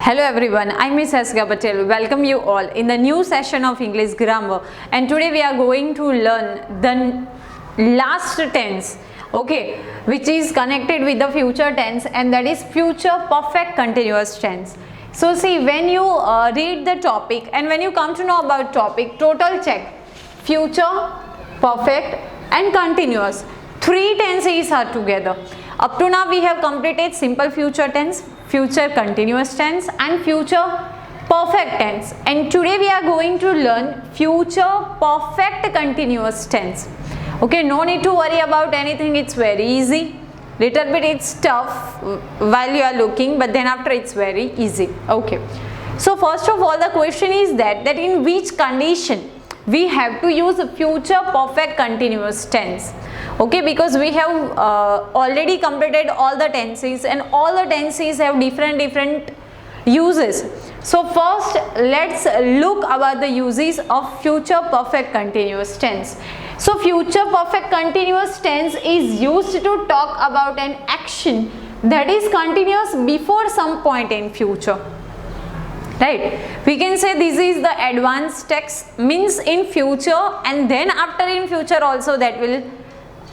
Hello everyone, I am Miss Asga Patel. Welcome you all in the new session of English grammar, and today we are going to learn the last tense, okay, which is connected with the future tense, and that is future perfect continuous tense. So see, when you read the topic and when you come to know about topic, total check future, perfect and continuous. Three tenses are together. Up to now we have completed simple future tense, future continuous tense and future perfect tense, and today we are going to learn future perfect continuous tense. Okay, no need to worry about anything, it's very easy. Little bit it's tough while you are looking, but then after it's very easy. Okay, so first of all the question is that in which condition we have to use future perfect continuous tense. Okay, because we have already completed all the tenses, and all the tenses have different uses. So first let's look about the uses of future perfect continuous tense. So future perfect continuous tense is used to talk about an action that is continuous before some point in future. Right, we can say this is the advanced text, means in future, and then after in future also that will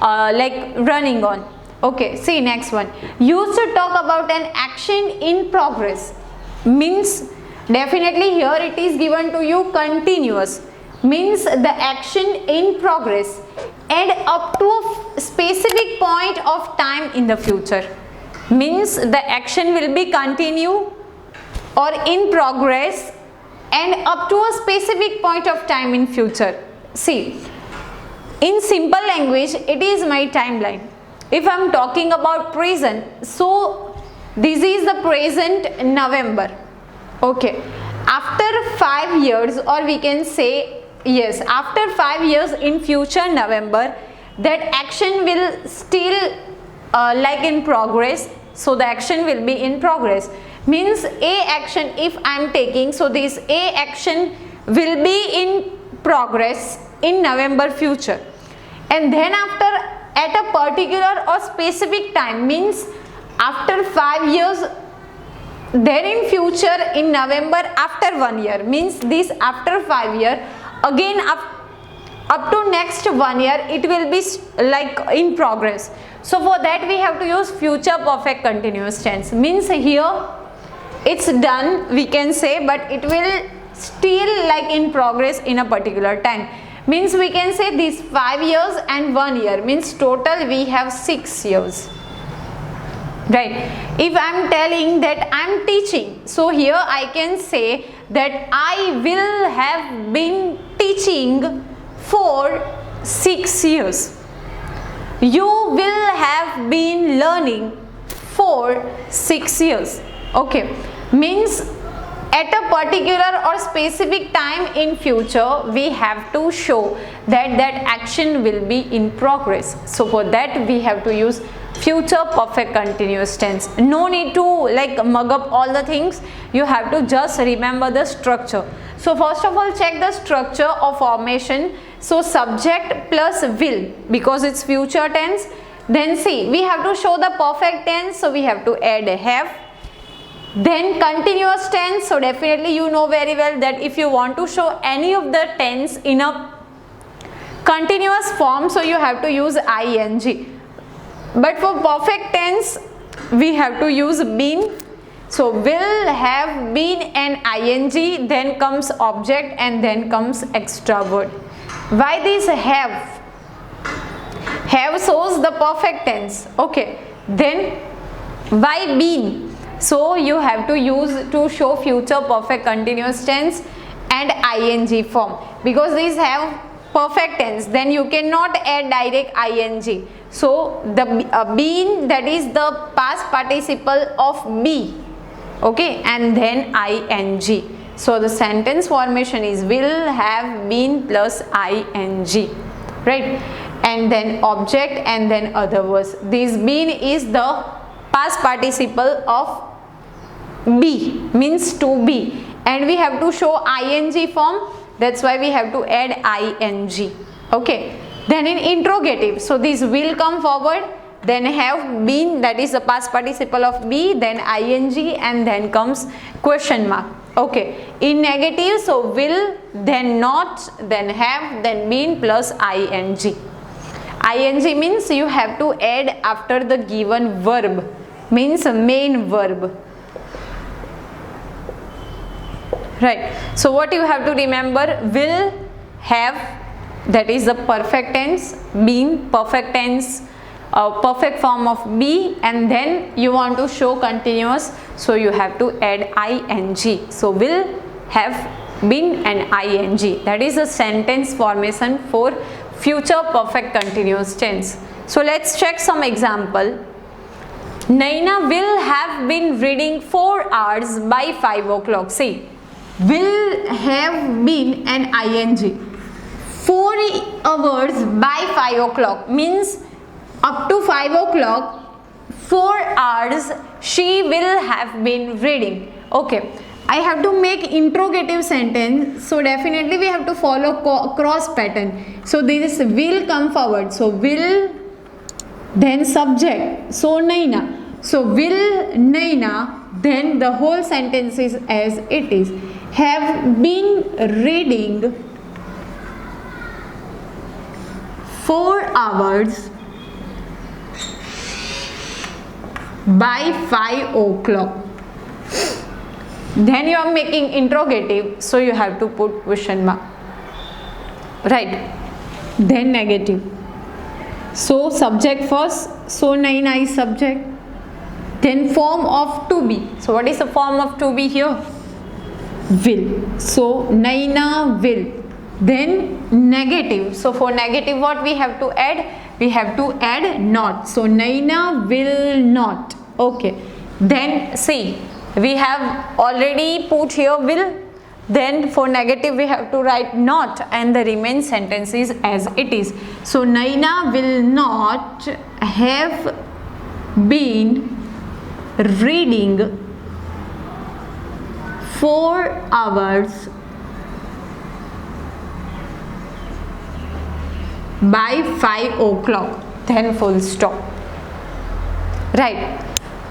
like running on. Okay, see next one, used to talk about an action in progress, means definitely here it is given to you continuous, means the action in progress and up to a specific point of time in the future, means the action will be continue or in progress and up to a specific point of time in future. See, in simple language it is my timeline. If I am talking about present, so this is the present November. Okay, after 5 years, or we can say yes, after 5 years in future November, that action will still like in progress, so the action will be in progress, means a action if I am taking, so this a action will be in progress in November future, and then after at a particular or specific time, means after 5 years, then in future in November after 1 year, means this after 5 years again up to next 1 year it will be like in progress. So for that we have to use future perfect continuous tense, means here it's done we can say, but it will still like in progress in a particular time, means we can say this 5 years and 1 year, means total we have 6 years. Right, if I am telling that I am teaching, so here I can say that I will have been teaching for 6 years. You will have been learning for 6 years. Okay, means at a particular or specific time in future we have to show that action will be in progress. So for that we have to use future perfect continuous tense. No need to like mug up all the things, you have to just remember the structure. So first of all check the structure of formation. So subject plus will, because it's future tense. Then see, we have to show the perfect tense, so we have to add have. Then continuous tense, so definitely you know very well that if you want to show any of the tense in a continuous form, so you have to use ing. But for perfect tense we have to use been. So will, have, been and ing, then comes object and then comes extra word. Why this have? Have shows the perfect tense. Okay, then why been? So you have to use to show future perfect continuous tense and ing form, because these have perfect tense, then you cannot add direct ing. So the been, that is the past participle of be, okay, and then ing. So the sentence formation is will, have, been plus ing, right, and then object and then other words. This been is the past participle of be, means to be, and we have to show ing form, that's why we have to add ing. Okay, then in interrogative, so this will come forward, then have been, that is the past participle of be, then ing, and then comes question mark. Okay, in negative, so will, then not, then have, then been plus ing. Ing means you have to add after the given verb, means main verb. Right, so what you have to remember, will, have, that is the perfect tense, been, perfect tense, perfect form of be, and then you want to show continuous, so you have to add ing. So will, have, been, and ing, that is the sentence formation for future perfect continuous tense. So let's check some example. Naina will have been reading 4 hours by 5 o'clock. See, will, have, been, and ing. 4 hours by 5 o'clock means up to 5 o'clock, 4 hours she will have been reading. Okay, I have to make interrogative sentence, so definitely we have to follow cross pattern. So this will come forward, so will, then subject, so Naina. So will Naina, then the whole sentence is as it is. Have been reading 4 hours by 5 o'clock. Then you are making interrogative, so you have to put question mark. Right, then negative. So subject first, so Naina is subject. Then form of to be. So what is the form of to be here? Will. So Naina will. Then negative. So for negative, what we have to add? We have to add not. So Naina will not. Okay. Then see, we have already put here will. Then for negative we have to write not, and the remaining sentence is as it is. So Naina will not have been reading 4 hours by 5 o'clock. Then full stop. Right.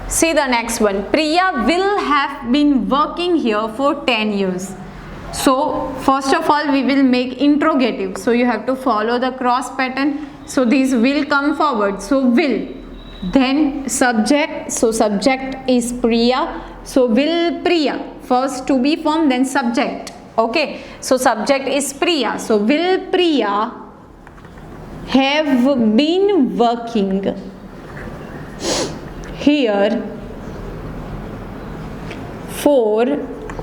See the next one. Priya will have been working here for 10 years. So first of all we will make interrogative. So you have to follow the cross pattern. So these will come forward. So will. Then subject. So subject is Priya. So will Priya. First to be form, then subject. Okay. So subject is Priya. So will Priya have been working here for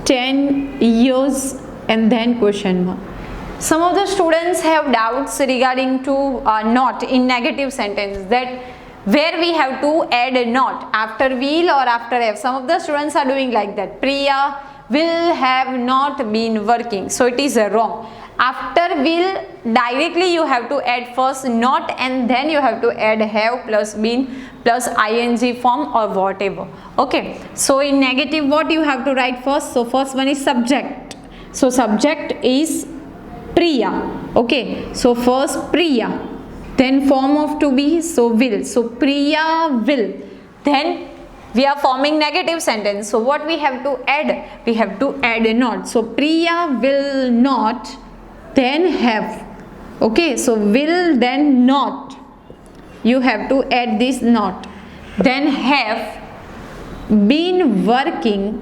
10 years, and then question mark. Some of the students have doubts regarding to not in negative sentence, that where we have to add not after will or after have. Some of the students are doing like that. Priya will have not been working. So it is wrong. After will, directly you have to add first not, and then you have to add have plus been plus ing form or whatever. Okay. So in negative, what you have to write first? So first one is subject. So subject is Priya. Okay. So first Priya. Then form of to be, so will. So Priya will. Then we are forming negative sentence. So what we have to add? We have to add a not. So Priya will not then have. Okay, so will then not. You have to add this not. Then have been working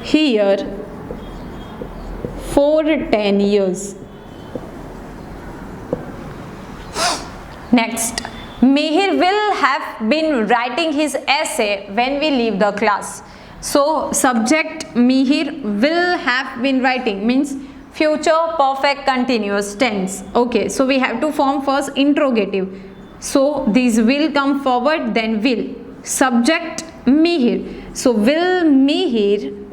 here for 10 years. Next, Mihir will have been writing his essay when we leave the class. So subject Mihir will have been writing means future perfect continuous tense. Okay, so we have to form first interrogative. So these will come forward, then will. Subject Mihir. So will Mihir,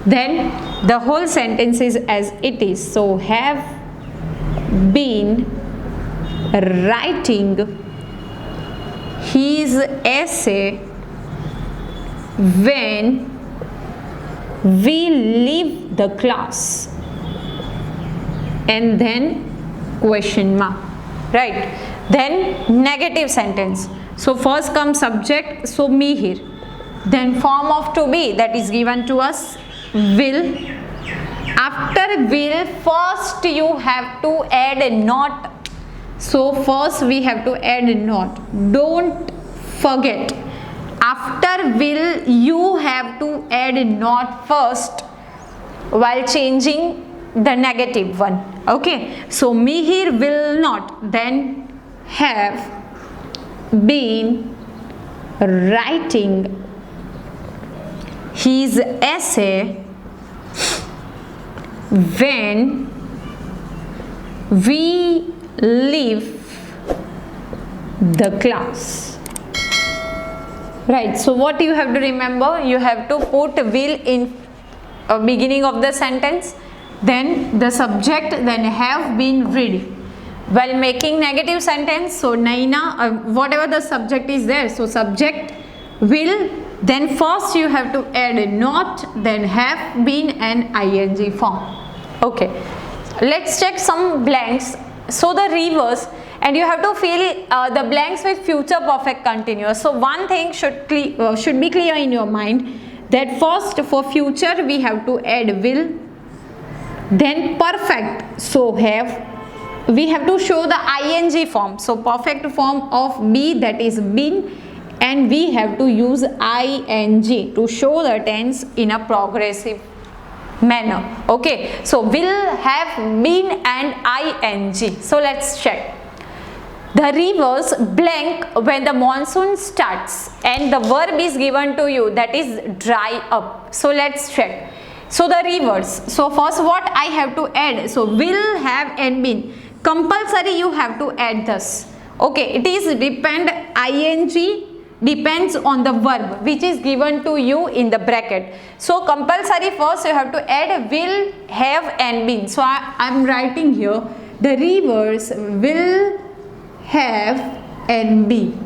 then the whole sentence is as it is. So have been writing his essay when we leave the class, and then question mark. right? Then negative sentence. So first comes subject, so me here. Then form of to be, that is given to us, will. After will, first you have to add a not. So first we have to add a not. Don't forget. After will, you have to add a not first while changing the negative one. Okay. So me here will not, then have been writing his essay when we leave the class. Right, so what you have to remember, you have to put will in beginning of the sentence, then the subject, then have been reading. While making negative sentence, so Naina, whatever the subject is there, so subject will, then first you have to add a not, then have been and ing form. Okay, let's check some blanks. So the reverse, and you have to fill the blanks with future perfect continuous. So one thing should be clear in your mind, that first for future we have to add will, then perfect, so have, we have to show the ing form, so perfect form of be, that is been, and we have to use ing to show the tense in a progressive manner. Okay, so will, have, been and ing. So let's check. The reverse, blank, when the monsoon starts and the verb is given to you, that is dry up. So let's check. So the reverse, so first what I have to add, so will, have and been, compulsory you have to add this. Okay, it is depend, ing depends on the verb which is given to you in the bracket. So compulsory first you have to add will, have and been. So I am writing here the reverse, will, have and be.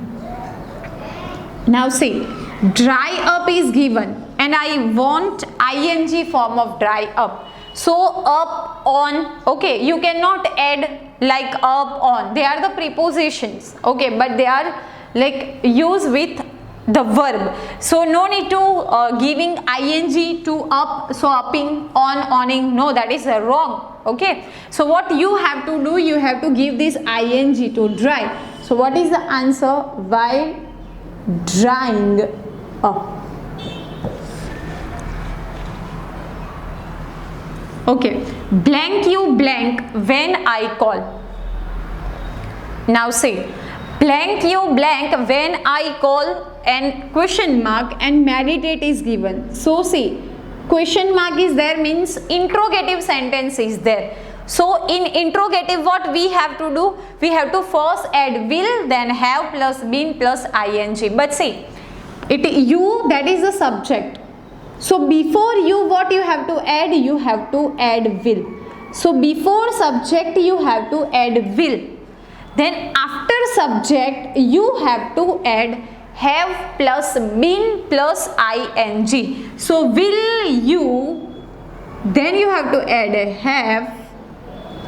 Now see, dry up is given and I want ing form of dry up. So up, on, okay, you cannot add like up, on, they are the prepositions, okay, but they are like used with the verb. So no need to giving ing to up, so upping, on, awning, no, that is wrong. Okay, so what you have to do, you have to give this ing to dry. So what is the answer? While drying up. Okay, blank you blank when I call. Now say, blank you blank when I call and question mark and meditate is given. So see, question mark is there means interrogative sentence is there. So in interrogative what we have to do, we have to first add will, then have plus been plus ing. But see, it you, that is the subject. So before you, what you have to add? You have to add will. So before subject you have to add will. Then after subject you have to add have plus been plus ing. So will you, then you have to add have,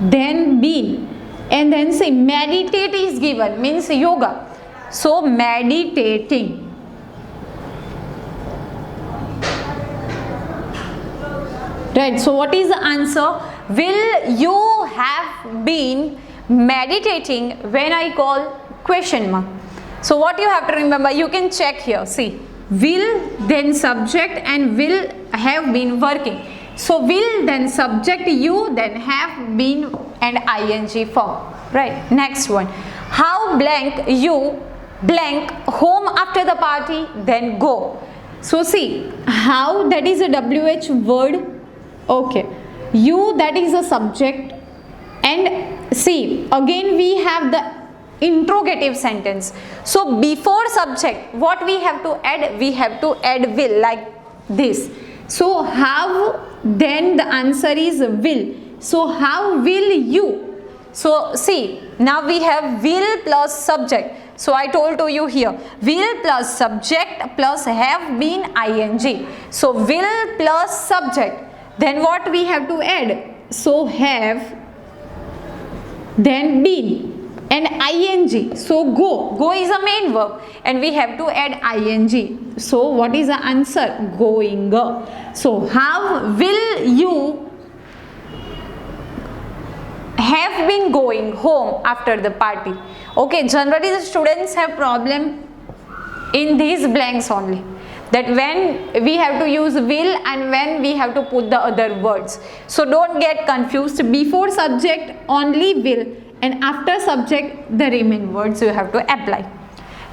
then been, and then say meditate is given means yoga. So meditating. Right, so what is the answer? Will you have been meditating when I call question mark? So what you have to remember, you can check here, see, will, then subject and will have been working. So will, then subject you, then have been and ing form. Right, next one. How blank you blank home after the party, then go. So see, how, that is a WH word. Okay, you, that is a subject, and see again we have the interrogative sentence. So before subject what we have to add? We have to add will like this. So how, then the answer is will. So how will you? So see, now we have will plus subject. So I told to you here, will plus subject plus have been ing. So will plus subject. Then what we have to add? So have, then been, and ing. So go is a main verb and we have to add ing. So what is the answer? Going. So how will you have been going home after the party? Okay, generally the students have problem in these blanks only, that when we have to use will and when we have to put the other words. So don't get confused. Before subject only will and after subject the remaining words you have to apply.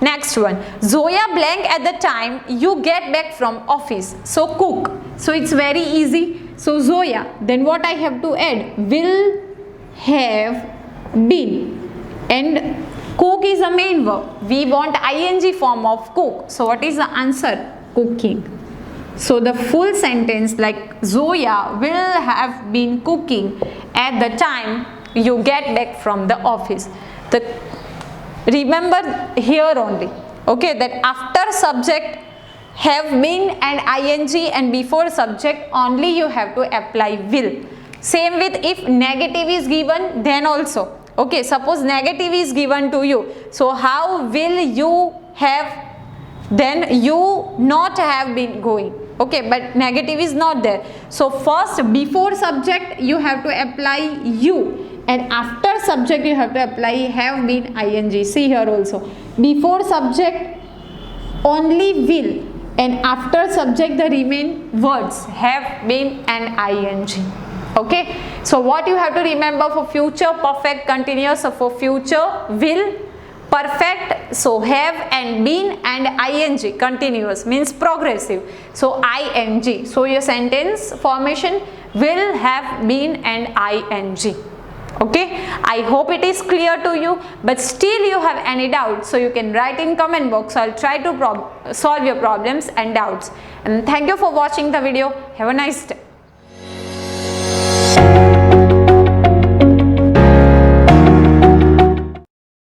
Next one, Zoya blank at the time you get back from office. So cook. So it's very easy. So Zoya, then what I have to add? Will have been, and cook is a main verb. We want ing form of cook. So what is the answer? Cooking. So the full sentence like Zoya will have been cooking at the time you get back from the office. Remember here only, okay, that after subject have been and ing and before subject only you have to apply will. Same with if negative is given, then also. Okay, suppose negative is given to you. So how will you have, then you not have been going. Okay, but negative is not there. So first before subject you have to apply you, and after subject you have to apply have been ing. See here also. Before subject only will and after subject the remain words have been and ing. Okay, so what you have to remember for future perfect continuous, so for future will, perfect, so have and been, and ing continuous means progressive, so ing. So your sentence formation will have been and ing. Okay, I hope it is clear to you, but still you have any doubts, so you can write in comment box. I'll try to solve your problems and doubts. And thank you for watching the video. Have a nice day.